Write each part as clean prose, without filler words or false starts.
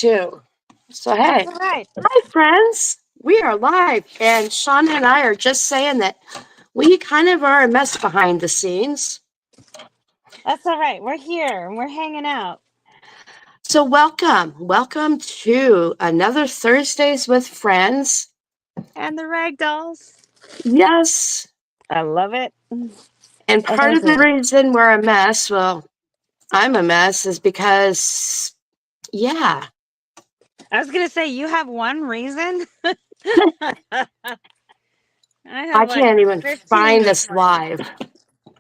Too. So, That's hey, all right. hi, friends. We are live, and Shauna and I are just saying that we kind of are a mess behind the scenes. That's all right. We're here and we're hanging out. So, welcome to another Thursdays with Friends. And the ragdolls. Yes, I love it. and I part think of the we reason we're a mess, well, I'm a mess, is because, yeah, I was gonna say you have one reason. I I have like can't even 15 find this us morning. live.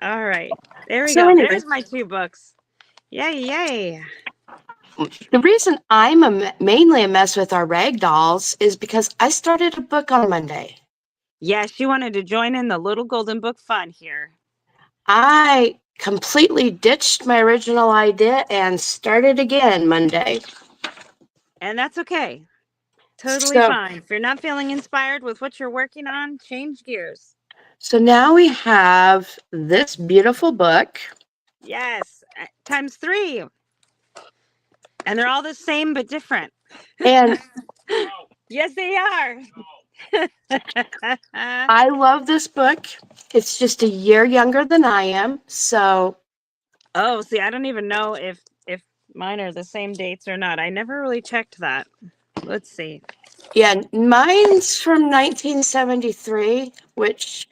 All right. There we So, go. anyway, There's my two books. Yay, yay. the reason I'm mainly a mess with our rag dolls is because I started a book on Monday. Yeah, she wanted to join in the little golden book fun here. I completely ditched my original idea and started again Monday. And that's okay. Totally So, fine. If you're not feeling inspired with what you're working on, change gears. so now we have this beautiful book. Yes, times three. And they're all the same but different. And Yes, they are. I love this book. It's just a year younger than I am. So, Oh, see, I don't even know if mine are the same dates or not. I never really checked that. Let's see. yeah, mine's from 1973, which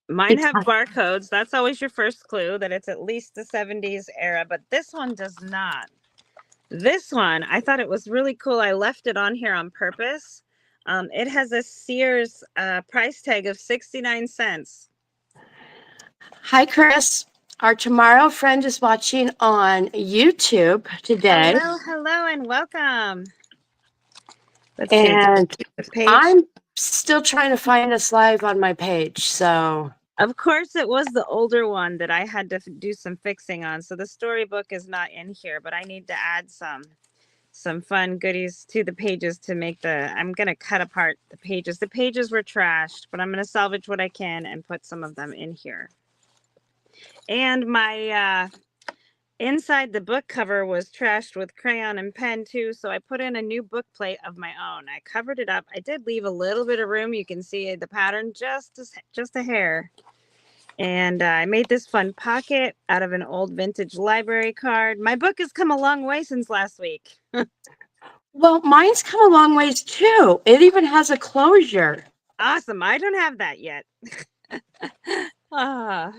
Mine it's have barcodes. That's always your first clue that it's at least the 70s era, but this one does not. This one, I thought it was really cool. I left it on here on purpose. It has a Sears price tag of 69 cents. Hi, Chris. Our tomorrow friend is watching on YouTube today. Hello, hello, and welcome. Let's see. And The page. I'm still trying to find us live on my page. So, Of course, it was the older one that I had to do some fixing on. So the storybook is not in here, but I need to add some fun goodies to the pages to make the. I'm gonna cut apart the pages. The pages were trashed, but I'm gonna salvage what I can and put some of them in here. And my inside the book cover was trashed with crayon and pen too, so I put in a new book plate of my own. I covered it up. I did leave a little bit of room. You can see the pattern just a hair. And I made this fun pocket out of an old vintage library card. My book has come a long way since last week. well, mine's come a long ways too. It even has a closure. Awesome. I don't have that yet. Ah.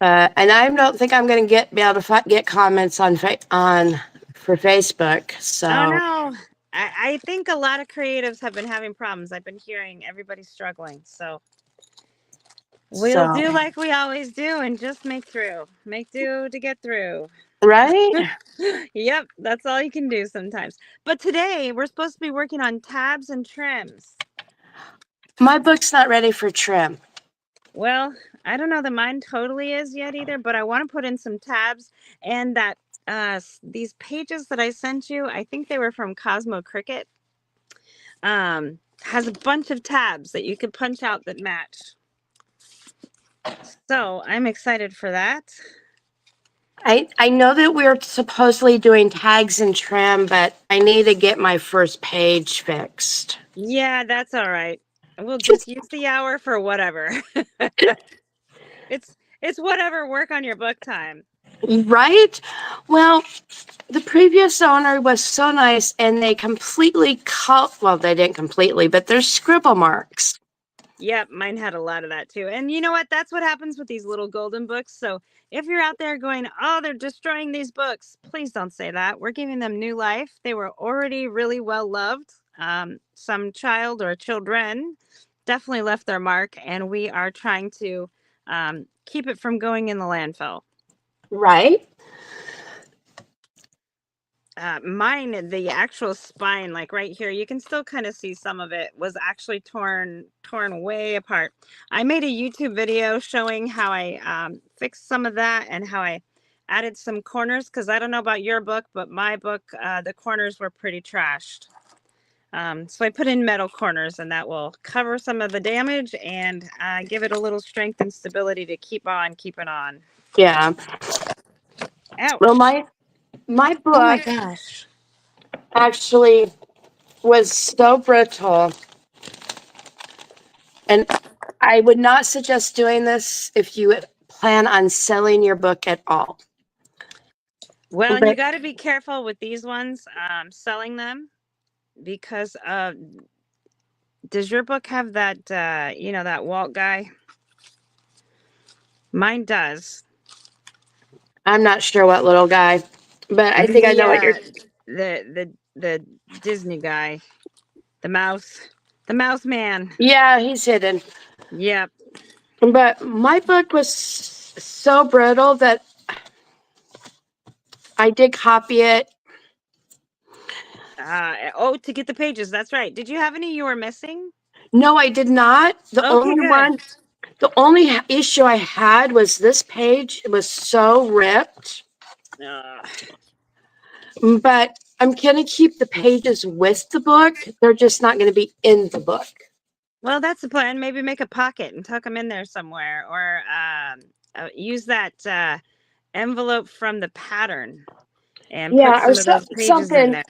And I don't think I'm going to be able to get comments on for Facebook. So, Oh no. I think a lot of creatives have been having problems. I've been hearing everybody's struggling. So we'll so do like we always do and just make through. Make do to get through. right. Yep, that's all you can do sometimes. But today we're supposed to be working on tabs and trims. My book's not ready for trim. Well, I don't know that mine totally is yet either, but I want to put in some tabs and that these pages that I sent you, I think they were from Cosmo Cricket. Has a bunch of tabs that you can punch out that match. So I'm excited for that. I know that we're supposedly doing tags and trim, but I need to get my first page fixed. Yeah, that's all right. We'll Just just use the hour for whatever. it's whatever work on your book time. right. Well, the previous owner was so nice, and they completely cut. Well, they didn't completely, but there's scribble marks. Yep, mine had a lot of that too. And you know what? That's what happens with these little golden books. So if you're out there going, oh, they're destroying these books, please don't say that. We're giving them new life. They were already really well loved. Some child or children definitely left their mark, and we are trying to keep it from going in the landfill. Right. Mine, the actual spine, like right here, you can still kind of see some of it was actually torn way apart. I made a YouTube video showing how I fixed some of that and how I added some corners, because I don't know about your book, but my book, the corners were pretty trashed. So I put in metal corners, and that will cover some of the damage and give it a little strength and stability to keep on keeping on. Yeah. Well, Ouch. my Oh my book gosh. actually was so brittle. And I would not suggest doing this if you plan on selling your book at all. Well, and you But got to be careful with these ones, selling them, because does your book have that, that Walt guy? Mine does. I'm not sure what little guy, but I think I know what you're. The Disney guy, the mouse man. Yeah, he's hidden. Yep. But my book was so brittle that I did copy it. To get the pages. That's right. Did you have any you were missing? No, I did not. Okay, good. The only issue I had was this page. It was so ripped. But I'm going to keep the pages with the book. They're just not going to be in the book. Well, that's the plan. Maybe make a pocket and tuck them in there somewhere, or use that envelope from the pattern and put some of those pages in there.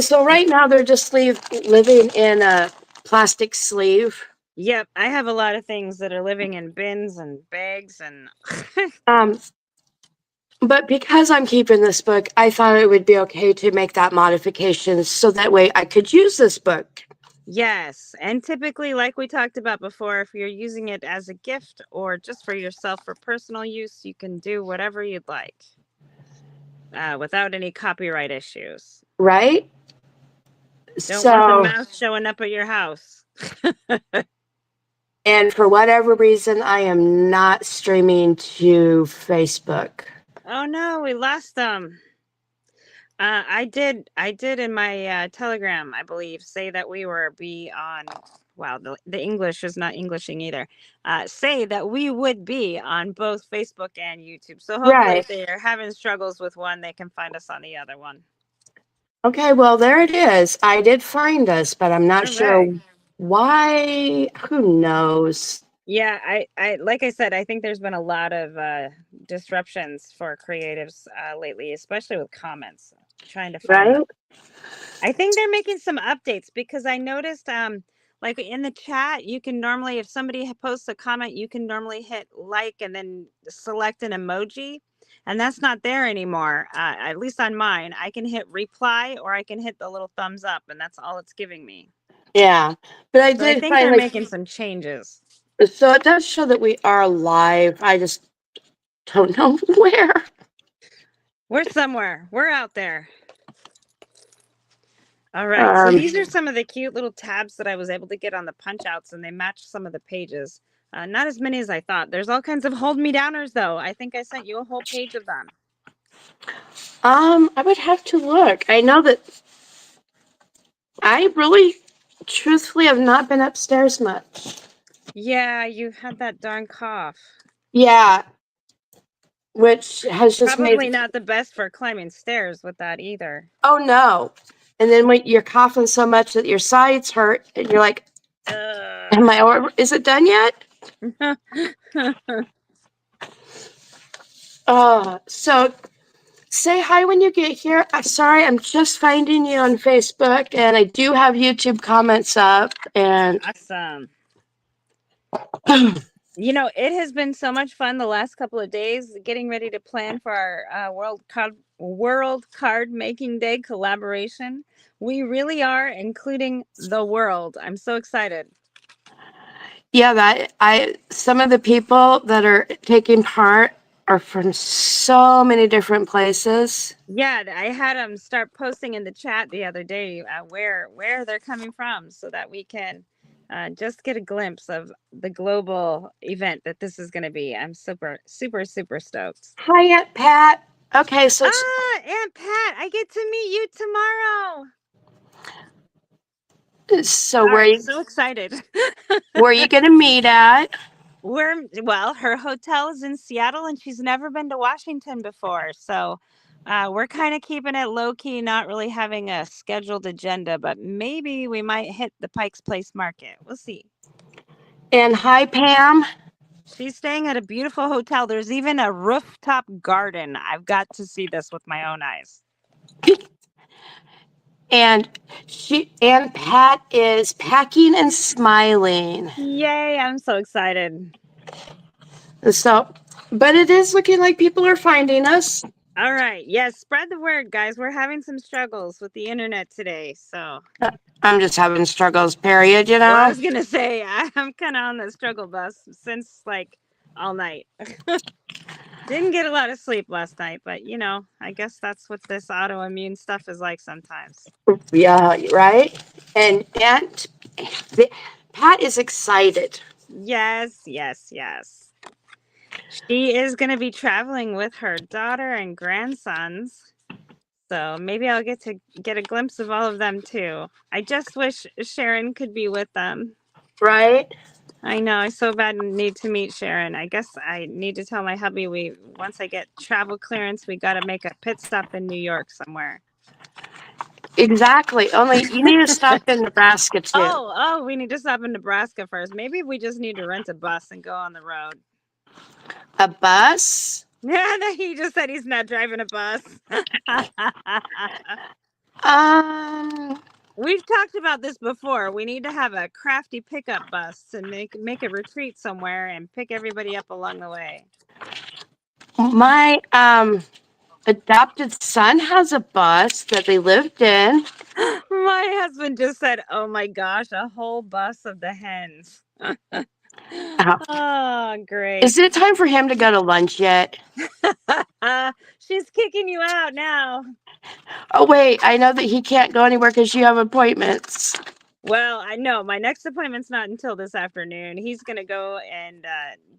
So right now they're just living in a plastic sleeve. Yep, I have a lot of things that are living in bins and bags and. But because I'm keeping this book, I thought it would be okay to make that modification so that way I could use this book. Yes, and typically, like we talked about before, if you're using it as a gift or just for yourself for personal use, you can do whatever you'd like without any copyright issues. Right? Don't want the mouse showing up at your house. And for whatever reason, I am not streaming to Facebook. Oh no, we lost them. I did in my Telegram, I believe, say that we be on. Wow, the English is not Englishing either. Say that we would be on both Facebook and YouTube. So hopefully, if they're having struggles with one, they can find us on the other one. Okay, well, there it is. I did find us, but I'm not sure why. Who knows? Yeah, I like I said, I think there's been a lot of disruptions for creatives lately, especially with comments. Trying to find them. I think they're making some updates because I noticed like in the chat, you can normally, if somebody posts a comment, you can normally hit like and then select an emoji. And that's not there anymore. At least on mine, I can hit reply or I can hit the little thumbs up, and that's all it's giving me. Yeah, but I think they're making some changes. So it does show that we are live. I just don't know where. We're somewhere. We're out there. All right. So these are some of the cute little tabs that I was able to get on the punch outs, and they match some of the pages. Not as many as I thought. There's all kinds of hold me downers, though. I think I sent you a whole page of them. I would have to look. I know that I really, truthfully, have not been upstairs much. Yeah, you've had that darn cough. Yeah. Which has just probably not the best for climbing stairs with that either. Oh, no. And then when you're coughing so much that your sides hurt, and you're like, is it done yet? So say hi when you get here. Sorry, I'm just finding you on Facebook, and I do have YouTube comments up. And awesome. It has been so much fun the last couple of days getting ready to plan for our World Card Making Day collaboration. We really are including the world. I'm so excited. Yeah, some of the people that are taking part are from so many different places. Yeah, I had them start posting in the chat the other day where they're coming from so that we can just get a glimpse of the global event that this is going to be. I'm super, super, super stoked. Hi, Aunt Pat. Okay, so Aunt Pat, I get to meet you tomorrow. So where you so excited. Where are you going to meet at? Her hotel is in Seattle and she's never been to Washington before. So we're kind of keeping it low key, not really having a scheduled agenda, but maybe we might hit the Pike's Place Market. We'll see. And hi, Pam. She's staying at a beautiful hotel. There's even a rooftop garden. I've got to see this with my own eyes. And Pat is packing and smiling. Yay, I'm so excited. So, but it is looking like people are finding us. All right. Yes, spread the word, guys. We're having some struggles with the internet today. So, I'm just having struggles, period, you well, I know? was going to say, I'm kind of on the struggle bus since like all night. Didn't get a lot of sleep last night, but I guess that's what this autoimmune stuff is like sometimes. Yeah, right? And Pat is excited. Yes, yes, yes. She is going to be traveling with her daughter and grandsons. So maybe I'll get to get a glimpse of all of them too. I just wish Sharon could be with them. Right? I know. I so bad need to meet Sharon. I guess I need to tell my hubby once I get travel clearance, we got to make a pit stop in New York somewhere. Exactly. Only you need to stop in Nebraska too. Oh, we need to stop in Nebraska first. Maybe we just need to rent a bus and go on the road. A bus? Yeah, he just said he's not driving a bus. We've talked about this before. We need to have a crafty pickup bus to make a retreat somewhere and pick everybody up along the way. My adopted son has a bus that they lived in. My husband just said, "Oh my gosh, a whole bus of the hens." Oh, great. Is it time for him to go to lunch yet? She's kicking you out now. Oh, wait. I know that he can't go anywhere because you have appointments. Well, I know my next appointment's not until this afternoon. He's going to go and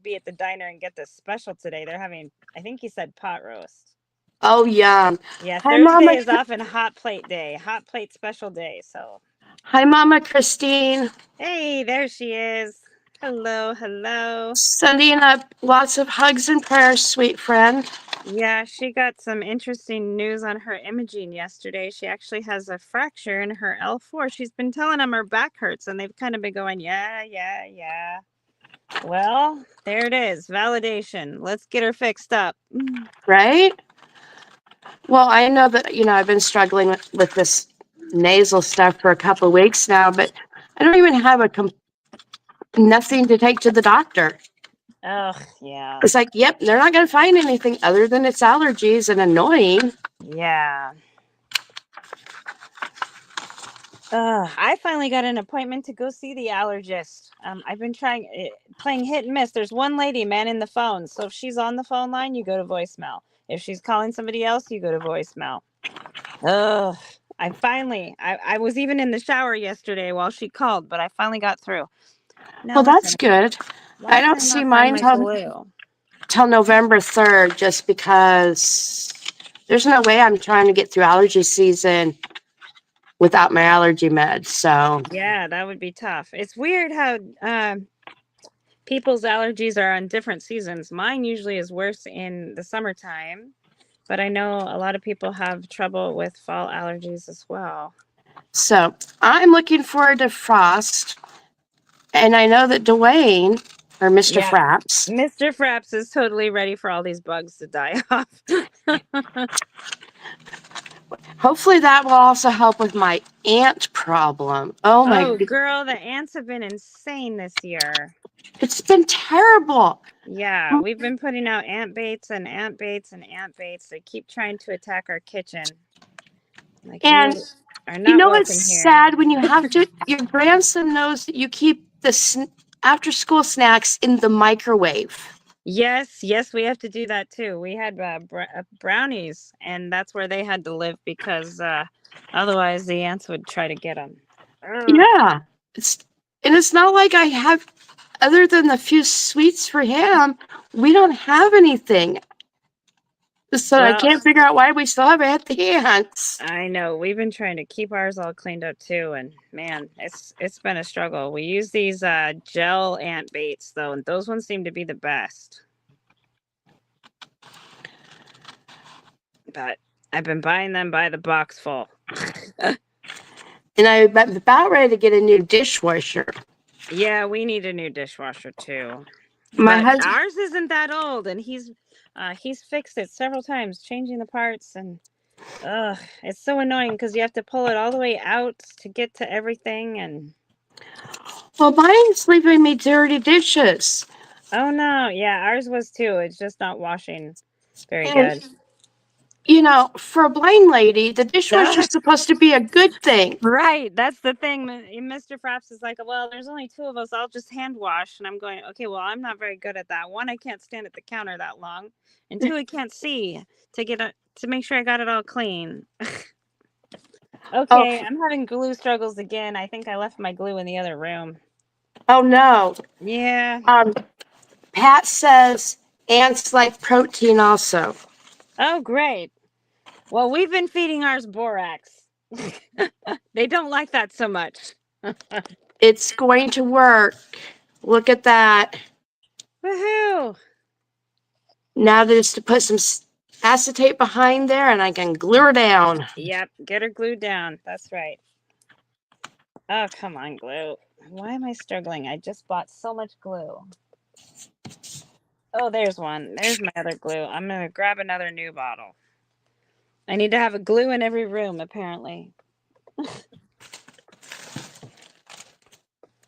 be at the diner and get the special today. They're having, I think he said pot roast. Oh, yeah. Yeah, Hi, Thursday Mama. is often hot plate day, hot plate special day. So, Hi, Mama Christine. hey, there she is. Hello, hello. Sending up lots of hugs and prayers, sweet friend. Yeah, she got some interesting news on her imaging yesterday. She actually has a fracture in her L4. She's been telling them her back hurts, and they've kind of been going, yeah. Well, there it is. Validation. Let's get her fixed up. Right? Well, I know that, I've been struggling with this nasal stuff for a couple of weeks now, but I don't even have nothing to take to the doctor. Oh, yeah. It's like, yep, they're not going to find anything other than it's allergies and annoying. Yeah. I finally got an appointment to go see the allergist. I've been playing hit and miss. There's one lady manning the phone. So if she's on the phone line, you go to voicemail. If she's calling somebody else, you go to voicemail. Ugh. I was even in the shower yesterday while she called, but I finally got through. Now, Well, that's good. I don't see mine till November 3rd, just because there's no way I'm trying to get through allergy season without my allergy meds. So yeah, that would be tough. It's weird how people's allergies are on different seasons. Mine usually is worse in the summertime, but I know a lot of people have trouble with fall allergies as well. So I'm looking forward to frost. And I know that Dwayne, or Mr. Fraps. Mr. Fraps is totally ready for all these bugs to die off. Hopefully that will also help with my ant problem. Oh my girl, the ants have been insane this year. It's been terrible. Yeah, we've been putting out ant baits and ant baits and ant baits. They keep trying to attack our kitchen. Like, and it's sad when you have to, your grandson knows that you keep the after school snacks in the microwave. Yes, we have to do that too. We had brownies, and that's where they had to live because otherwise the ants would try to get them. Yeah, it's not like I have, other than the few sweets for him, we don't have anything. So I can't figure out why we still have ants. I know. We've been trying to keep ours all cleaned up too, and man, it's been a struggle. We use these gel ant baits though, and those ones seem to be the best. But I've been buying them by the box full. And I'm about ready to get a new dishwasher. Yeah, we need a new dishwasher too. Ours isn't that old, and he's fixed it several times, changing the parts, and Ugh, it's so annoying because you have to pull it all the way out to get to everything. And Well, mine's leaving me dirty dishes. oh no, yeah, ours was too. It's just not washing very And, good. for a blind lady, the dishwasher's supposed to be a good thing. Right, that's the thing. Mr. Fraps is like, well, there's only two of us. I'll just hand wash. And I'm going, okay, well, I'm not very good at that. One, I can't stand at the counter that long, and two, I can't see to make sure I got it all clean. Okay, I'm having glue struggles again. I think I left my glue in the other room. Oh no. Yeah. Pat says ants like protein also. Oh, great. Well, we've been feeding ours borax. They don't like that so much. It's going to work. Look at that. Woohoo! Now there's to put some acetate behind there and I can glue her down. Yep, get her glued down. That's right. Oh, come on, glue. Why am I struggling? I just bought so much glue. Oh, there's one. There's my other glue. I'm going to grab another new bottle. I need to have a glue in every room, apparently.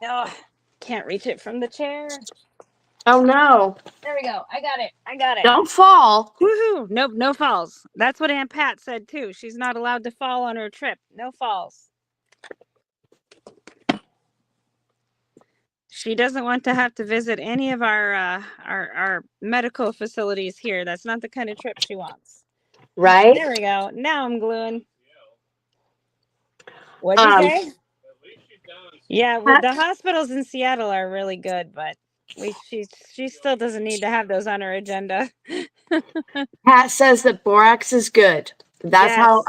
Oh, can't reach it from the chair. Oh no. There we go. I got it. I got it. Don't fall. Woohoo! Nope, no falls. That's what Aunt Pat said too. She's not allowed to fall on her trip. No falls. She doesn't want to have to visit any of our medical facilities here. That's not the kind of trip she wants. Right? There we go. Now I'm gluing. What'd you say? Yeah, well, the hospitals in Seattle are really good, but she still doesn't need to have those on her agenda. Pat says that borax is good. That's how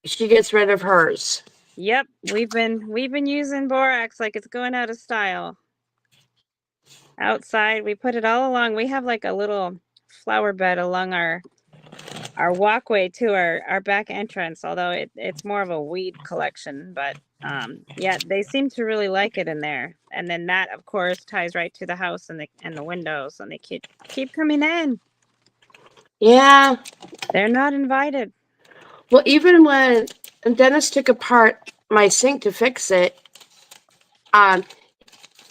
she gets rid of hers. Yep, we've been using borax like it's going out of style. Outside, we put it all along. We have like a little flower bed along our walkway to our back entrance, although it's more of a weed collection, but yeah, they seem to really like it in there. And then that of course ties right to the house and the windows, and they keep coming in. Yeah. They're not invited. Well, even when Dennis took apart my sink to fix it,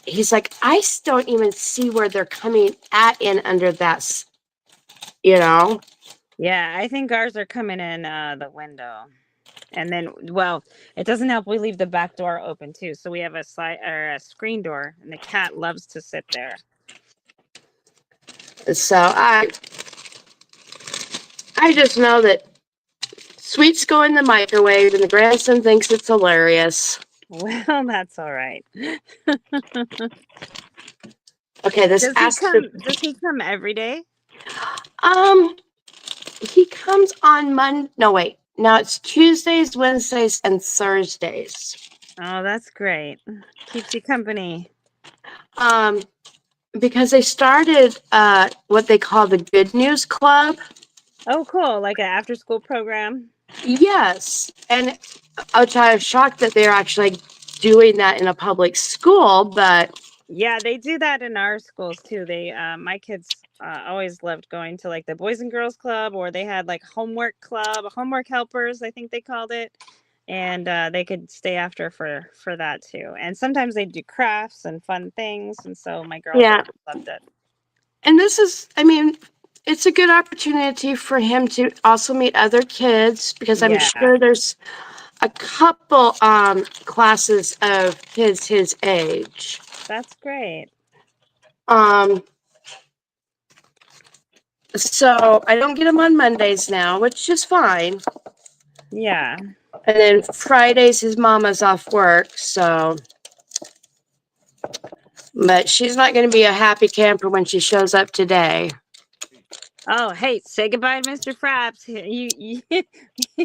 he's like, I still don't even see where they're coming in under that, Yeah, I think ours are coming in the window. And then, well, it doesn't help we leave the back door open too. So we have a screen door, and the cat loves to sit there. So I just know that sweets go in the microwave and the grandson thinks it's hilarious. Well, that's all right. Okay, does he come every day? He comes on Monday. No, wait. Now it's Tuesdays, Wednesdays, and Thursdays. Oh, that's great. Keeps you company. Because they started what they call the Good News Club. Oh, cool. Like an after-school program? Yes. And which I was shocked that they're actually doing that in a public school, but... Yeah, they do that in our schools too. They, my kids always loved going to like the Boys and Girls Club, or they had like homework club, homework helpers, I think they called it. And they could stay after for that too. And sometimes they do crafts and fun things. And so my girls loved it. And this is, it's a good opportunity for him to also meet other kids, because I'm sure there's a couple classes of his age. That's great. So I don't get him on Mondays now, which is fine. Yeah. And then Fridays his mama's off work, so... But she's not going to be a happy camper when she shows up today. Oh, hey, say goodbye to Mr. Fraps.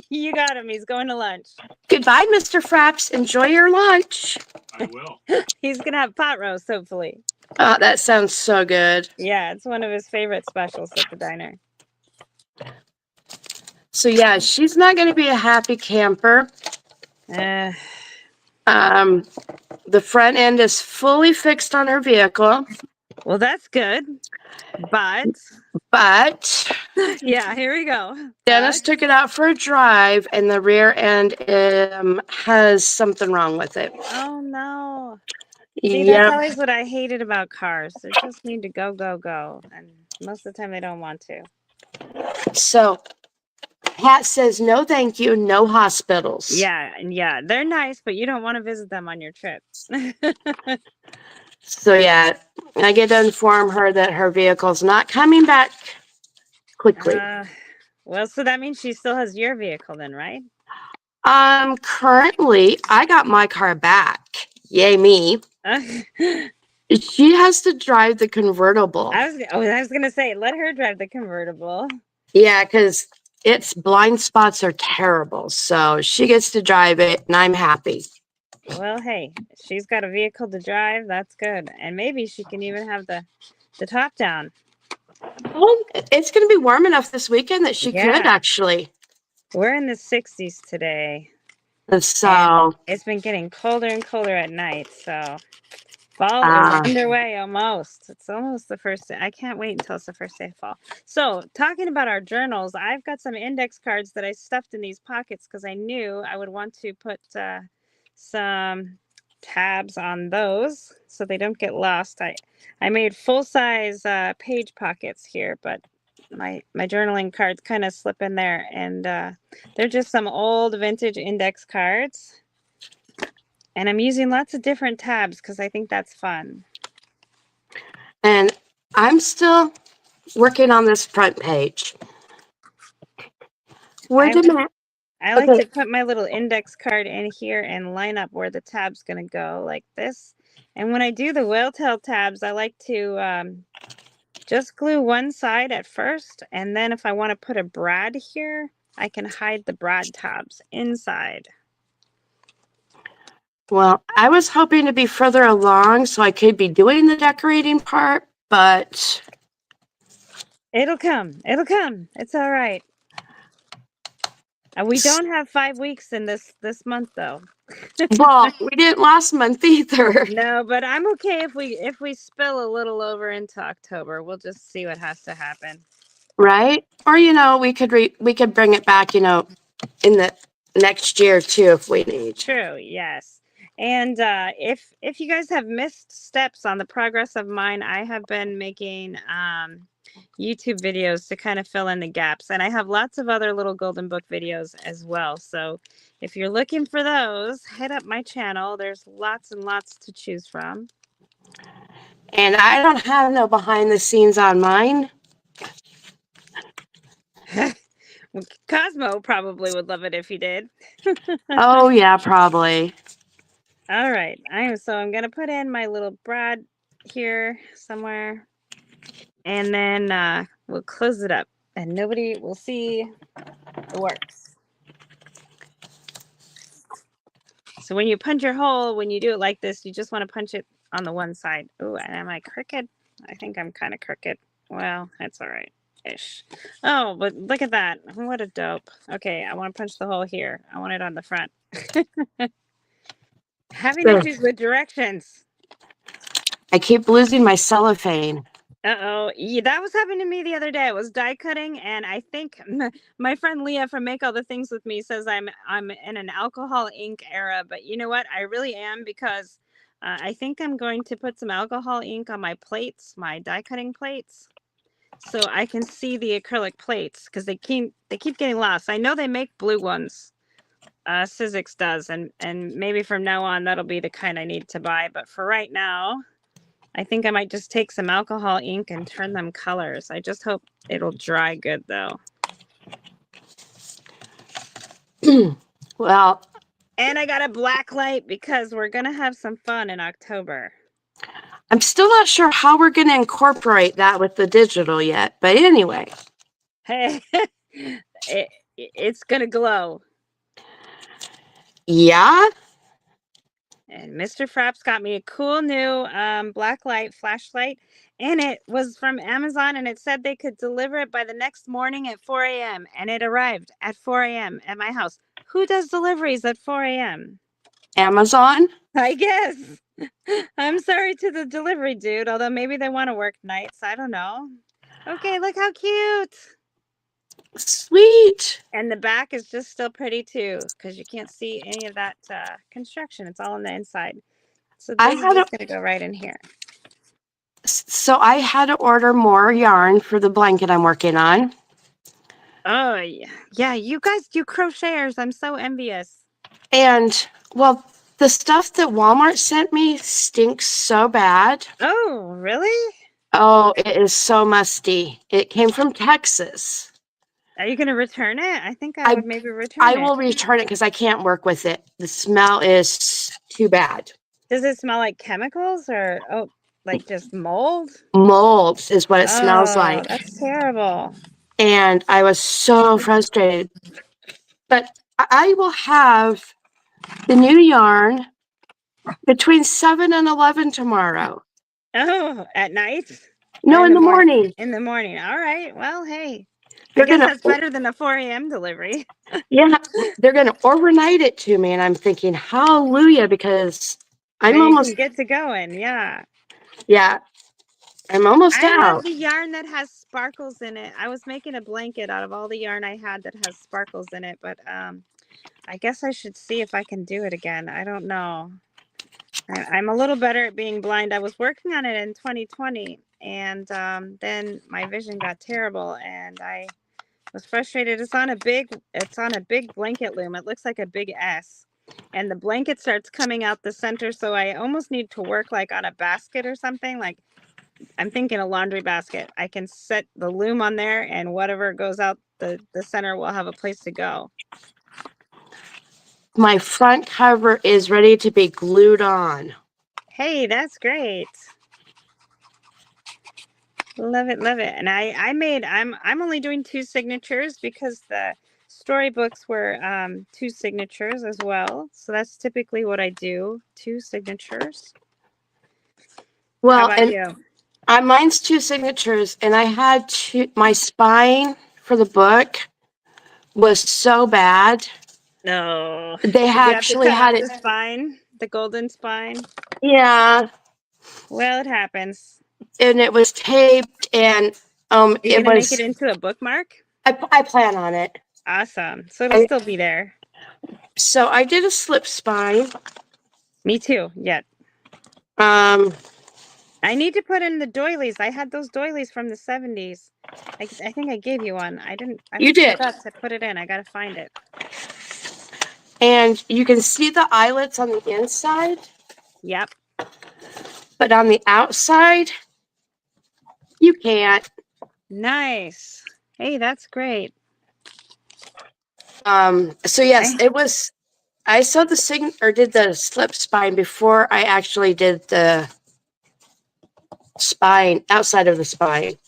You got him. He's going to lunch. Goodbye, Mr. Fraps. Enjoy your lunch. I will. He's going to have pot roast, hopefully. Oh, that sounds so good. Yeah, it's one of his favorite specials at the diner. So, yeah, she's not going to be a happy camper. The front end is fully fixed on her vehicle. Well, that's good. But yeah, here we go. Dennis took it out for a drive, and the rear end has something wrong with it. Oh no. See, that's Yep. always what I hated about cars. They just need to go, go, go. And most of the time they don't want to. So Pat says, no, thank you. No hospitals. Yeah. And yeah, they're nice, but you don't want to visit them on your trip. So yeah, I get to inform her that her vehicle's not coming back quickly. Well, so that means she still has your vehicle then, right? Currently, I got my car back. Yay me. She has to drive the convertible. I was gonna say, let her drive the convertible. Yeah, because its blind spots are terrible. So she gets to drive it, and I'm happy. Well, hey, she's got a vehicle to drive. That's good, and maybe she can even have the top down. Well, it's going to be warm enough this weekend that she could actually. We're in the 60s today. So and it's been getting colder and colder at night. So fall is underway almost. It's almost the first day. I can't wait until it's the first day of fall. So talking about our journals, I've got some index cards that I stuffed in these pockets because I knew I would want to put some tabs on those so they don't get lost. I made full-size page pockets here, but my journaling cards kind of slip in there, and they're just some old vintage index cards, and I'm using lots of different tabs because I think that's fun. And I'm still working on this front page. I like to put my little index card in here and line up where the tab's going to go like this. And when I do the whale tail tabs, I like to just glue one side at first. And then if I want to put a brad here, I can hide the brad tabs inside. Well, I was hoping to be further along so I could be doing the decorating part, but it'll come. It'll come. It's all right. We don't have 5 weeks in this month though. Well, we didn't last month either. No, but I'm okay if we spill a little over into October. We'll just see what has to happen. Right? Or we could bring it back, in the next year too if we need. True, yes. And if you guys have missed steps on the progress of mine, I have been making YouTube videos to kind of fill in the gaps, and I have lots of other little golden book videos as well. So if you're looking for those, hit up my channel. There's lots and lots to choose from. And I don't have no behind the scenes on mine. Cosmo probably would love it if he did. Oh yeah, probably. All right. I'm gonna put in my little brad here somewhere, and then we'll close it up, and nobody will see the works. So when you punch your hole, when you do it like this, you just want to punch it on the one side. Oh, and am I crooked? I think I'm kind of crooked. Well, that's all right. Ish. Oh, but look at that. What a dope. Okay, I want to punch the hole here. I want it on the front. Having issues with directions. I keep losing my cellophane. Uh-oh. Yeah, that was happening to me the other day. I was die cutting, and I think my friend Leah from Make All the Things With Me says I'm in an alcohol ink era, but you know what? I really am, because I think I'm going to put some alcohol ink on my plates, my die cutting plates, so I can see the acrylic plates, because they keep getting lost. I know they make blue ones. Sizzix does, and maybe from now on that'll be the kind I need to buy, but for right now I think I might just take some alcohol ink and turn them colors. I just hope it'll dry good though. Well, and I got a black light because we're gonna have some fun in October. I'm still not sure how we're going to incorporate that with the digital yet, but anyway. Hey, it's gonna glow. Yeah. And Mr. Fraps got me a cool new black light flashlight, and it was from Amazon, and it said they could deliver it by the next morning at 4 a.m. and it arrived at 4 a.m. at my house. Who does deliveries at 4 a.m.? Amazon? I guess. I'm sorry to the delivery dude, although maybe they want to work nights. I don't know. Okay, look how cute. Sweet. And the back is just still pretty too, because you can't see any of that construction. It's all on the inside. So I this is had just going to go right in here. So I had to order more yarn for the blanket I'm working on. Oh, yeah. Yeah, you guys do crocheters. I'm so envious. And well, the stuff that Walmart sent me stinks so bad. Oh, really? Oh, it is so musty. It came from Texas. Are you going to return it? I think I I would maybe return I it. will return it because I can't work with it. The smell is too bad. Does it smell like chemicals or, oh, like just mold? Mold is what it smells Oh, like. that's terrible. And I was so frustrated. But I will have the new yarn between 7 and 11 tomorrow. Oh, at night? Or No, in in the the morning? morning. In the morning. All right. Well, hey, I They're guess gonna, that's better than a 4 a.m. delivery. yeah, they're gonna overnight it to me, and I'm thinking, hallelujah, because I'm And you can almost, get to going. Yeah. yeah, I'm almost I love out. the yarn that has sparkles in it. I was making a blanket out of all the yarn I had that has sparkles in it, but I guess I should see if I can do it again. I don't know. I'm a little better at being blind. I was working on it in 2020, and then my vision got terrible, and I was frustrated. It's on a big blanket loom. It looks like a big S, and the blanket starts coming out the center. So I almost need to work like on a basket or something. Like I'm thinking a laundry basket. I can set the loom on there, and whatever goes out the center will have a place to go. My front cover is ready to be glued on. Hey, that's great. Love it, love it. And I'm only doing 2 signatures because the storybooks were 2 signatures as well. So that's typically what I do, 2 signatures. How Well, about and you? mine's 2 signatures, and I had my spine for the book was so bad. No. They Did you have to actually cut off had it, the spine, the golden spine? yeah, Well, it happens. and it was taped, and Are you it gonna make it was. into a bookmark? I plan on it. Awesome. So it'll still be there. So I did a slip spine. Me too. Yet. Um, I need to put in the doilies. I had those doilies from the 70s. I think I gave you one. I You did. forgot to put it in. I got to find it. And you can see the eyelets on the inside, Yep. but on the outside, you can't. Nice. Hey, that's great. So yes, it was. I sewed the did the slip spine before I actually did the spine outside of the spine.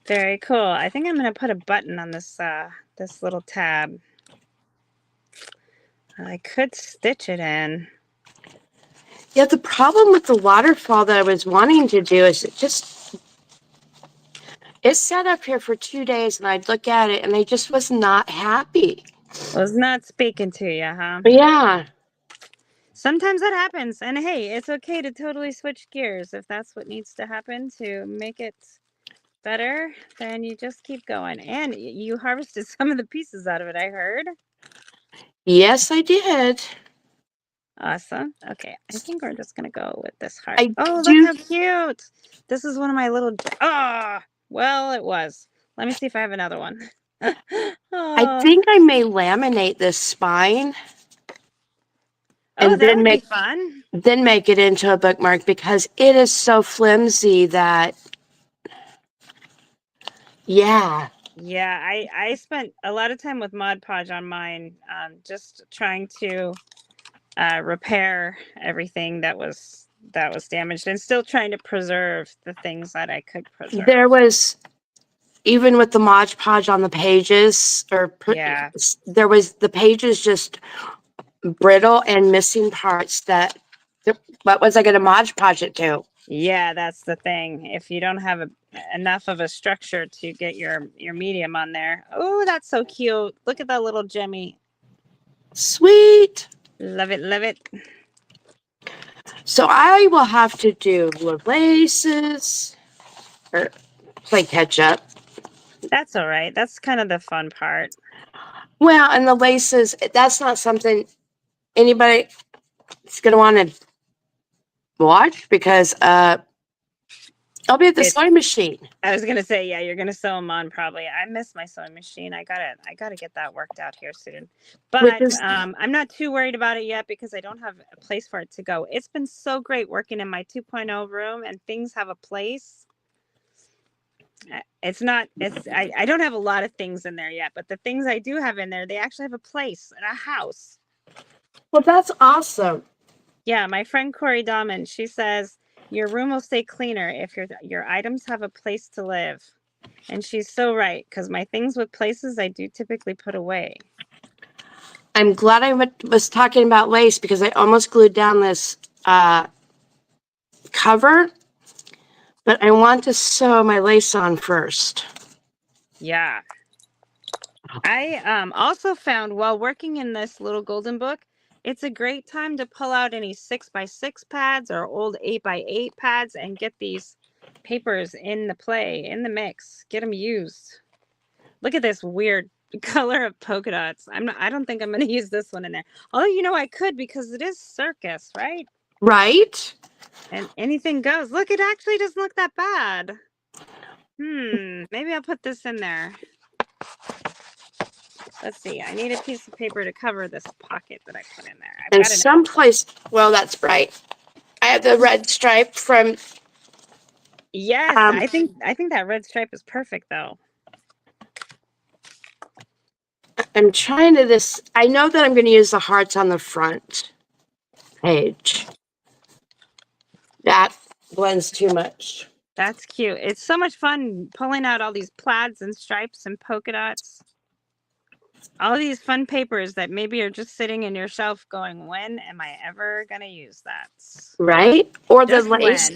Very cool. I think I'm going to put a button on this this little tab. I could stitch it in. Yeah, the problem with the waterfall that I was wanting to do is it sat up here for 2 days, and I'd look at it and I just was not happy. Was not speaking to you, huh? But yeah. Sometimes that happens. And hey, it's okay to totally switch gears if that's what needs to happen to make it better. Then you just keep going. And you harvested some of the pieces out of it, I heard. Yes, I did. Awesome. Okay, I think we're just gonna go with this heart. Oh, look do. how cute! This is one of my little. Well, it was. Let me see if I have another one. I think I may laminate this spine Oh, and that would be fun. then make it into a bookmark because it is so flimsy that, yeah. Yeah, I spent a lot of time with Mod Podge on mine, just trying to repair everything that was damaged, and still trying to preserve the things that I could preserve. There was, even with the Mod Podge on the pages, Yeah. there was the pages just brittle and missing parts that, what was I going to Mod Podge it to? Yeah, that's the thing. If you don't have enough of a structure to get your medium on there. Oh, that's so cute. Look at that little Jemmy. Sweet. Love it, love it. So I will have to do laces or play catch up. That's all right. That's kind of the fun part. Well, and the laces, that's not something anybody is going to want to watch because I'll be at the sewing machine. I was gonna say, yeah, you're gonna sew them on probably. I miss my sewing machine. I gotta get that worked out here soon. But I'm not too worried about it yet because I don't have a place for it to go. It's been so great working in my 2.0 room and things have a place. I don't have a lot of things in there yet, but the things I do have in there, they actually have a place in a house. Well, that's awesome. Yeah, my friend Corey Dahman, she says your room will stay cleaner if your items have a place to live. And she's so right, because my things with places I do typically put away. I'm glad I was talking about lace because I almost glued down this cover, but I want to sew my lace on first. Yeah. I also found while working in this little golden book, it's a great time to pull out any 6x6 pads or old 8x8 pads and get these papers in the mix. Get them used. Look at this weird color of polka dots. I don't think I'm going to use this one in there. Although, I could because it is circus, right? Right. And anything goes. Look, it actually doesn't look that bad. Maybe I'll put this in there. Let's see. I need a piece of paper to cover this pocket that I put in there. And someplace, well, that's bright. I have the red stripe from. Yes, I think that red stripe is perfect, though. I'm trying to I know that I'm going to use the hearts on the front page. That blends too much. That's cute. It's so much fun pulling out all these plaids and stripes and polka dots. All these fun papers that maybe are just sitting in your shelf going, when am I ever going to use that? Right? Or just the lace.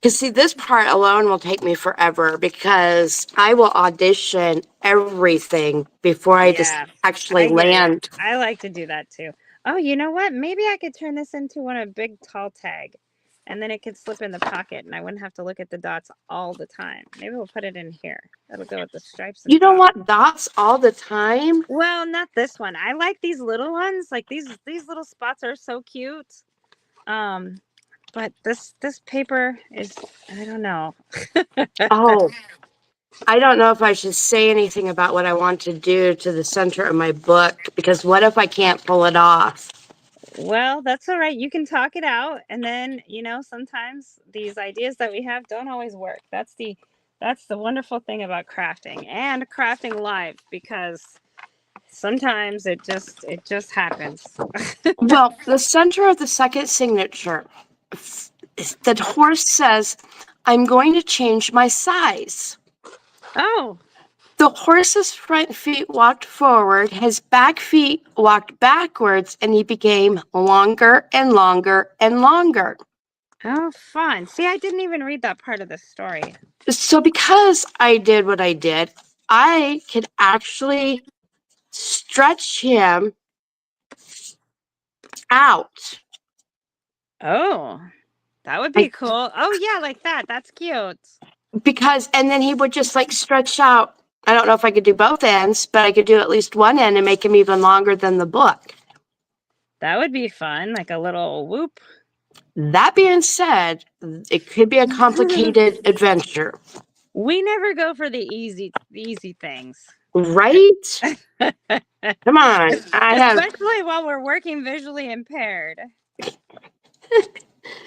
Because see, this part alone will take me forever because I will audition everything before I just actually land. I like to do that too. Oh, you know what? Maybe I could turn this into a big tall tag and then it could slip in the pocket and I wouldn't have to look at the dots all the time. Maybe we'll put it in here. That'll go with the stripes. You don't want dots all the time? Well, not this one. I like these little ones. Like these little spots are so cute. But this paper is, I don't know. Oh, I don't know if I should say anything about what I want to do to the center of my book because what if I can't pull it off? Well, that's all right. You can talk it out. And then, sometimes these ideas that we have don't always work. That's the wonderful thing about crafting and crafting live because sometimes it just happens. Well, the center of the second signature, the horse says, I'm going to change my size. Oh. The horse's front feet walked forward, his back feet walked backwards, and he became longer and longer and longer. Oh, fun. See, I didn't even read that part of the story. So because I did what I did, I could actually stretch him out. Oh, that would be cool. Oh, yeah, like that. That's cute. And then he would just like stretch out. I don't know if I could do both ends, but I could do at least one end and make him even longer than the book. That would be fun, like a little whoop. That being said, it could be a complicated adventure. We never go for the easy things. Right? Come on. Especially while we're working visually impaired.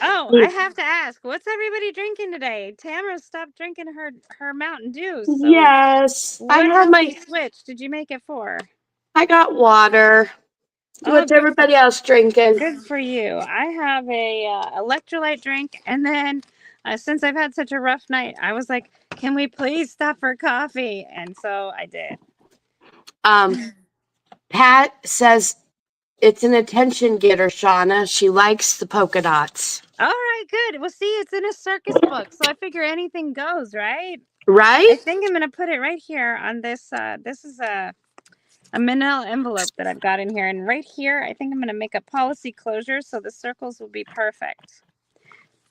Oh, I have to ask, what's everybody drinking today? Tamara stopped drinking her Mountain Dew. So yes. I have my switch. Did you make it for? I got water. What's everybody else drinking? Good for you. I have a electrolyte drink, and then since I've had such a rough night, I was like, "Can we please stop for coffee?" And so I did. Pat says it's an attention getter, Shauna. She likes the polka dots. All right, good. Well, see, it's in a circus book, so I figure anything goes, right? Right? I think I'm going to put it right here on this. This is a manila envelope that I've got in here. And right here, I think I'm going to make a policy closure so the circles will be perfect.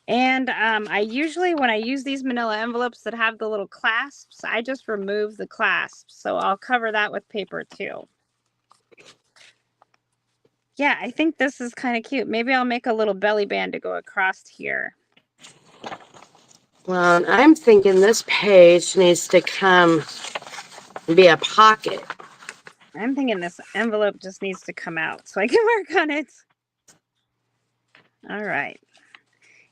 And I usually, when I use these manila envelopes that have the little clasps, I just remove the clasps. So I'll cover that with paper too. Yeah, I think this is kind of cute. Maybe I'll make a little belly band to go across here. Well, I'm thinking this page needs to come be a pocket. I'm thinking this envelope just needs to come out so I can work on it. All right.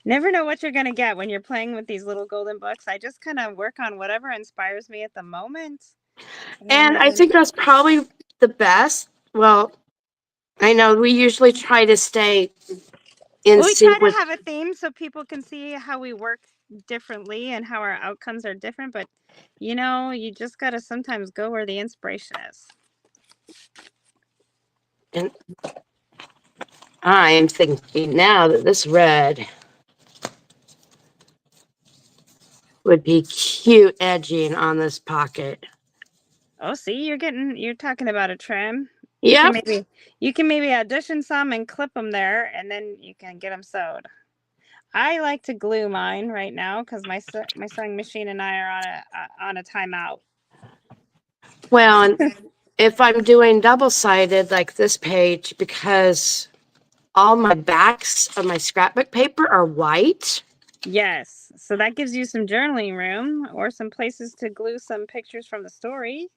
Never know what you're going to get when you're playing with these little golden books. I just kind of work on whatever inspires me at the moment. And I think that's probably the best. Well, I know we usually try to stay in we sync try with. to have a theme so people can see how we work differently and how our outcomes are different. But, you know, you just got to sometimes go where the inspiration is. And I am thinking now that this red would be cute edging on this pocket. Oh, see, you're talking about a trim. Yep. You can maybe audition some and clip them there, and then you can get them sewed. I like to glue mine right now because my sewing machine and I are on a timeout. Well, and if I'm doing double-sided like this page, because all my backs of my scrapbook paper are white. Yes, so that gives you some journaling room or some places to glue some pictures from the story.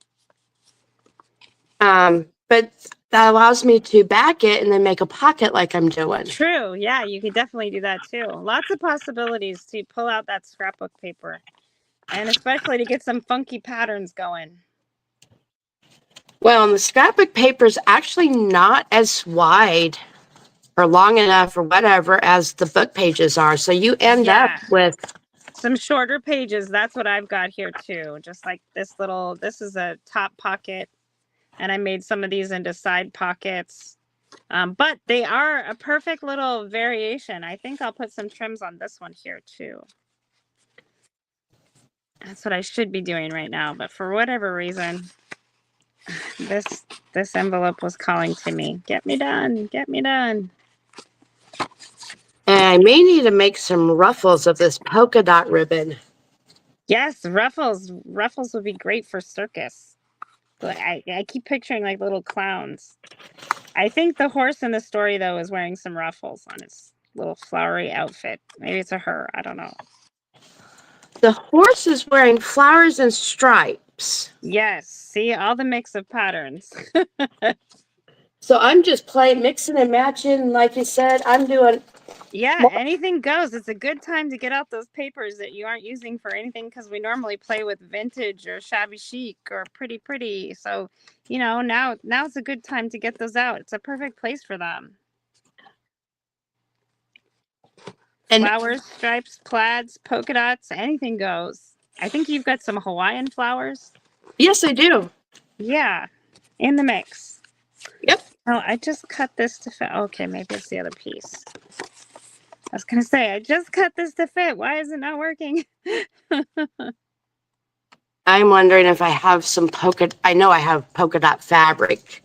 But that allows me to back it and then make a pocket like I'm doing. True. Yeah, you could definitely do that too. Lots of possibilities to pull out that scrapbook paper, and especially to get some funky patterns going. Well, and the scrapbook paper is actually not as wide or long enough or whatever as the book pages are. So you end up with some shorter pages. That's what I've got here too. Just like this is a top pocket, and I made some of these into side pockets. But they are a perfect little variation. I think I'll put some trims on this one here too. That's what I should be doing right now, but for whatever reason, this envelope was calling to me. Get me done. Get me done. And I may need to make some ruffles of this polka dot ribbon. Yes, ruffles. Ruffles would be great for circus. But I keep picturing like little clowns. I think the horse in the story, though, is wearing some ruffles on his little flowery outfit. Maybe it's a her. I don't know. The horse is wearing flowers and stripes. Yes. See, all the mix of patterns. So I'm just mixing and matching. Like you said, I'm doing. Yeah, anything goes. It's a good time to get out those papers that you aren't using for anything because we normally play with vintage or shabby chic or pretty. So, you know, now's a good time to get those out. It's a perfect place for them. And flowers, stripes, plaids, polka dots, anything goes. I think you've got some Hawaiian flowers. Yes, I do. Yeah, in the mix. Yep. Oh, I just cut this to fit. Okay, maybe it's the other piece. I was going to say, I just cut this to fit. Why is it not working? I'm wondering if I have some I know I have polka dot fabric.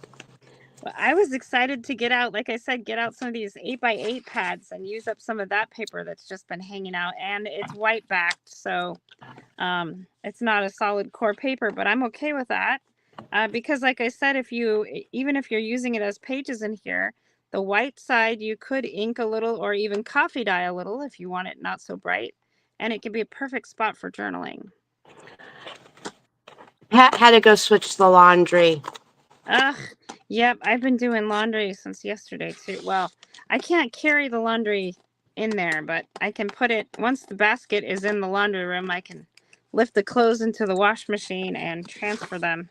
Well, I was excited to get out, like I said, get out some of these 8x8 pads and use up some of that paper that's just been hanging out. And it's white backed, so it's not a solid core paper, but I'm okay with that. Because like I said, even if you're using it as pages in here, the white side, you could ink a little or even coffee dye a little if you want it not so bright. And it can be a perfect spot for journaling. Had to go switch the laundry. Yep, I've been doing laundry since yesterday too. Well, I can't carry the laundry in there, but I can put it, once the basket is in the laundry room, I can lift the clothes into the wash machine and transfer them.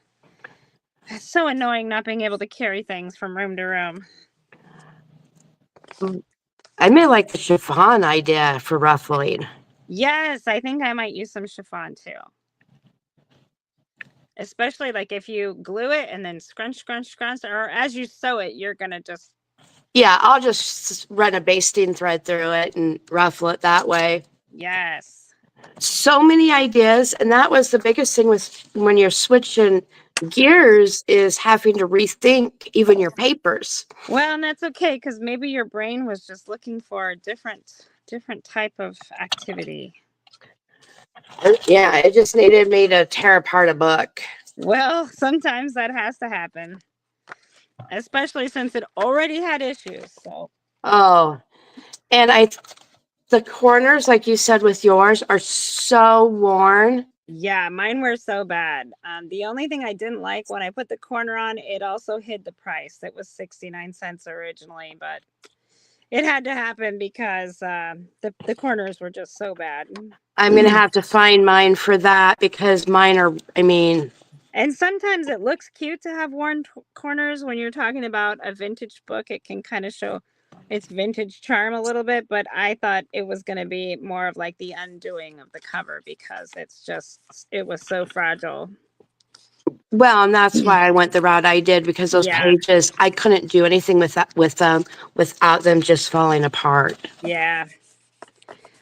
It's so annoying not being able to carry things from room to room. I may like the chiffon idea for ruffling. Yes, I think I might use some chiffon too. Especially like if you glue it and then scrunch, or as you sew it, you're going to just Yeah, I'll just run a basting thread through it and ruffle it that way. Yes. So many ideas, and that was the biggest thing with when you're switching gears is having to rethink even your papers. Well, and that's okay because maybe your brain was just looking for a different type of activity. Yeah, it just needed me to tear apart a book. Well, sometimes that has to happen, especially since it already had issues. So, Oh, and the corners, like you said with yours, are so worn. yeah, mine were so bad. The only thing I didn't like when I put the corner on, it also hid the price. It was 69 cents originally, but it had to happen because the corners were just so bad. I'm going to have to find mine for that because mine are, I mean, And sometimes it looks cute to have worn corners when you're talking about a vintage book. It can kind of show its vintage charm a little bit, but I thought it was going to be more of like the undoing of the cover because it was so fragile. well, and that's why I went the route I did because those Yeah. pages, I couldn't do anything with that with them without them just falling apart. Yeah.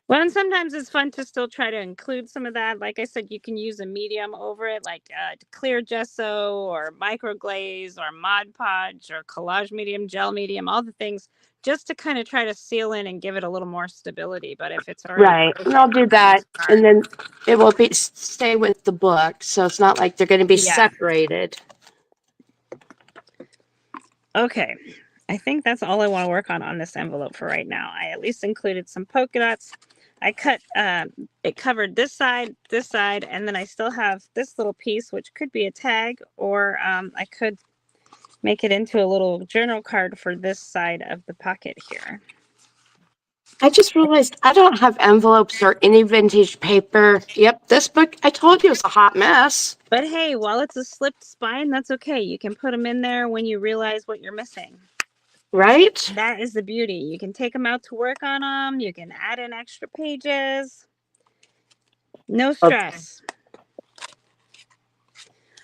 Well, and sometimes it's fun to still try to include some of that. Like I said, you can use a medium over it, like clear gesso or microglaze or Mod Podge or collage medium, gel medium, all the things just to kind of try to seal in and give it a little more stability. But if it's already Right. broken, And I'll do that. it's And then it will be stay with the book. So it's not like they're going to be Yeah. separated. Okay. I think that's all I want to work on this envelope for right now. I at least included some polka dots. I cut, it covered this side, and then I still have this little piece, which could be a tag, or I could make it into a little journal card for this side of the pocket here. I just realized I don't have envelopes or any vintage paper. Yep, this book, I told you, is a hot mess. But hey, while it's a slipped spine, that's okay. You can put them in there when you realize what you're missing. Right? That is the beauty. You can take them out to work on them. You can add in extra pages. No stress.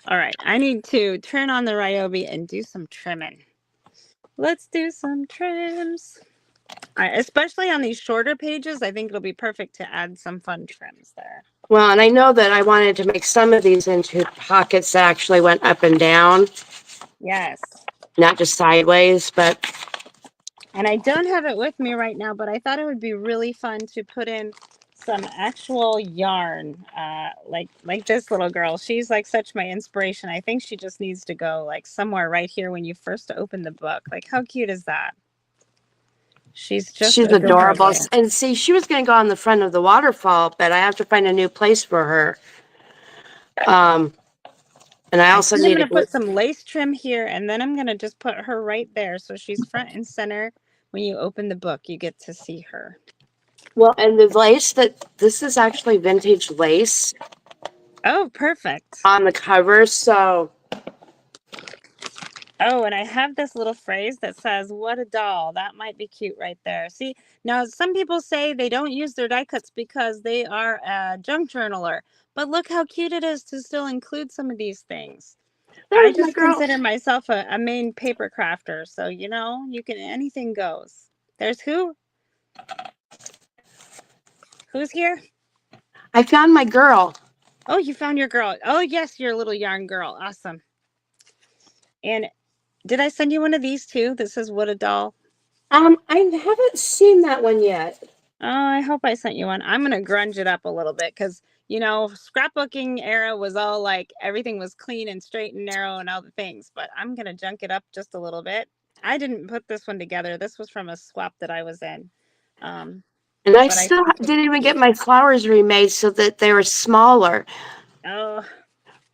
All right, I need to turn on the Ryobi and do some trimming. Let's do some trims. All right, especially on these shorter pages, I think it'll be perfect to add some fun trims there. Well, and I know that I wanted to make some of these into pockets that actually went up and down. Yes. Not just sideways, but. And I don't have it with me right now, but I thought it would be really fun to put in some actual yarn, like this little girl. She's like such my inspiration. I think she just needs to go like somewhere right here when you first open the book. Like, how cute is that? She's adorable. And see, she was going to go on the front of the waterfall, but I have to find a new place for her. And I also need to put some lace trim here, and then I'm going to just put her right there. So she's front and center. When you open the book, you get to see her. Well, and the lace this is actually vintage lace. Oh, perfect. On the cover, so. Oh, and I have this little phrase that says, "What a doll." That might be cute right there. See, now some people say they don't use their die cuts because they are a junk journaler. But look how cute it is to still include some of these things. I just consider myself a main paper crafter. So, you know, anything goes. There's who? Who's here? I found my girl. Oh, you found your girl. Oh, yes, your little yarn girl. Awesome. And did I send you one of these too? This is What a Doll. I haven't seen that one yet. Oh, I hope I sent you one. I'm going to grunge it up a little bit because, you know, scrapbooking era was all like everything was clean and straight and narrow and all the things, but I'm going to junk it up just a little bit. I didn't put this one together. This was from a swap that I was in. And I still didn't even get my flowers remade so that they were smaller. Oh.